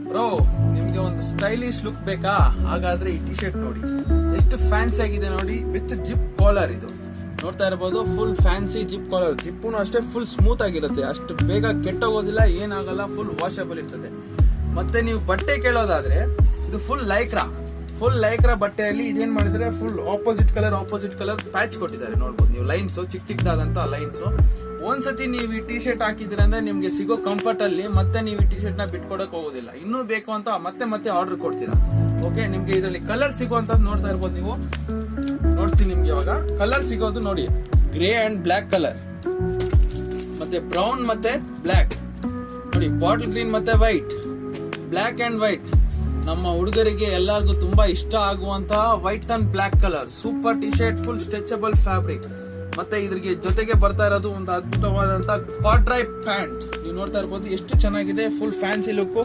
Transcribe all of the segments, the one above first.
Bro, ನಿಮ್ಗೆ ಒಂದು stylish look ಬೇಕಾ? ಹಾಗಾದ್ರೆ ಈ ಟಿ ಶರ್ಟ್ ನೋಡಿ, ಎಷ್ಟು ಫ್ಯಾನ್ಸಿ ಆಗಿದೆ ನೋಡಿ. ವಿತ್ ಜಿಪ್ ಕಾಲರ್ ಇದು ನೋಡ್ತಾ ಇರಬಹುದು. Full fancy zip collar. ಜಿಪ್ಪುನು ಅಷ್ಟೇ ಫುಲ್ ಸ್ಮೂತ್ ಆಗಿರುತ್ತೆ, ಅಷ್ಟು ಬೇಗ ಕೆಟ್ಟೋಗೋದಿಲ್ಲ, ಏನಾಗಲ್ಲ, ಫುಲ್ ವಾಷಬಲ್ ಇರ್ತದೆ. ಮತ್ತೆ ನೀವು ಬಟ್ಟೆ ಕೇಳೋದಾದ್ರೆ ಇದು ಫುಲ್ ಲೈಕ್ರಾ ಬಟ್ಟೆಯಲ್ಲಿ ಇದೇನ್ ಮಾಡಿದ್ರೆ ಫುಲ್ ಆಪೋಸಿಟ್ ಕಲರ್ ಪ್ಯಾಚ್ ಕೊಟ್ಟಿದ್ದಾರೆ. ನೋಡ್ಬೋದು ನೀವು, ಲೈನ್ಸ್ ಚಿಕ್ಕದಾದಂತ ಲೈನ್ಸ್. ಒಂದ್ಸತಿ ನೀವು ಈ ಟಿ ಶರ್ಟ್ ಹಾಕಿದ್ರೆ ಅಂದ್ರೆ ನಿಮ್ಗೆ ಸಿಗೋ ಕಂಫರ್ಟ್ ಅಲ್ಲಿ ಮತ್ತೆ ನೀವು ಈ ಟಿ ಶರ್ಟ್ ನ ಬಿಟ್ಕೊಡಕ್ ಹೋಗೋದಿಲ್ಲ. ಇನ್ನೂ ಬೇಕು ಅಂತ ಮತ್ತೆ ಆರ್ಡರ್ ಕೊಡ್ತೀರಾ. ಓಕೆ, ನಿಮ್ಗೆ ಇದರಲ್ಲಿ ಕಲರ್ ಸಿಗುವಂತದ್ದು ನೋಡ್ತಾ ಇರ್ಬೋದು ನೀವು. ನೋಡ್ತೀನಿ ನಿಮ್ಗೆ ಇವಾಗ ಕಲರ್ ಸಿಗೋದು ನೋಡಿ. ಗ್ರೇ ಅಂಡ್ ಬ್ಲಾಕ್ ಕಲರ್, ಮತ್ತೆ ಬ್ರೌನ್ ಮತ್ತೆ ಬ್ಲಾಕ್ ನೋಡಿ. ಬಾಟಲ್ ಗ್ರೀನ್ ಮತ್ತೆ ವೈಟ್, ಬ್ಲಾಕ್ ಅಂಡ್ ವೈಟ್. ನಮ್ಮ ಹುಡುಗರಿಗೆ ಎಲ್ಲರಿಗೂ ತುಂಬಾ ಇಷ್ಟ ಆಗುವಂತಹ white and black colour super T shirt, full stretchable fabric. ಮತ್ತೆ ಇದ್ರಿಗೆ ಜೊತೆಗೆ ಬರ್ತಾ ಇರೋದು ಒಂದು ಅದ್ಭುತವಾದಂತ ಕಾರ್ಡ್ರೈ ಪ್ಯಾಂಟ್. ನೀವು ನೋಡ್ತಾ ಇರ್ಬೋದು ಎಷ್ಟು ಚೆನ್ನಾಗಿದೆ. Full fancy look.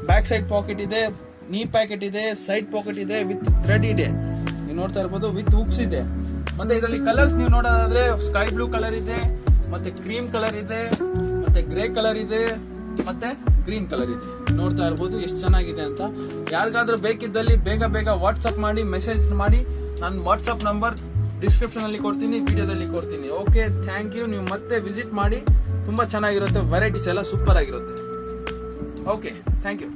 Back side packet ಇದೆ, ನೀ ಪ್ಯಾಕೆಟ್ ಇದೆ, ಸೈಡ್ ಪಾಕೆಟ್ ಇದೆ, ವಿತ್ ಥ್ರೆಡ್ ಇದೆ. ನೀವು ನೋಡ್ತಾ ಇರ್ಬೋದು, ವಿತ್ ಹುಕ್ಸ್ ಇದೆ. ಮತ್ತೆ ಇದರಲ್ಲಿ ಕಲರ್ಸ್ ನೀವು ನೋಡೋದಾದ್ರೆ ಸ್ಕೈ ಬ್ಲೂ ಕಲರ್ ಇದೆ, ಮತ್ತೆ ಕ್ರೀಮ್ ಕಲರ್ ಇದೆ, ಮತ್ತೆ ಗ್ರೇ ಕಲರ್ ಇದೆ, ಮತ್ತೆ ಗ್ರೀನ್ ಕಲರ್ ಇದೆ. ನೋಡ್ತಾ ಇರ್ಬೋದು ಎಷ್ಟು ಚೆನ್ನಾಗಿದೆ ಅಂತ. ಯಾರಿಗಾದ್ರೂ ಬೇಕಿದ್ದಲ್ಲಿ ಬೇಗ ವಾಟ್ಸ್ಆಪ್ ಮಾಡಿ, ಮೆಸೇಜ್ ಮಾಡಿ. ನನ್ನ ವಾಟ್ಸ್ಆಪ್ ನಂಬರ್ ಡಿಸ್ಕ್ರಿಪ್ಷನ್ ಅಲ್ಲಿ ಕೊಡ್ತೀನಿ, ವಿಡಿಯೋದಲ್ಲಿ ಕೊಡ್ತೀನಿ. Okay, thank you. ನೀವು ಮತ್ತೆ ವಿಸಿಟ್ ಮಾಡಿ, ತುಂಬಾ ಚೆನ್ನಾಗಿರುತ್ತೆ. ವೆರೈಟೀಸ್ ಎಲ್ಲ ಸೂಪರ್ ಆಗಿರುತ್ತೆ. Okay, thank you.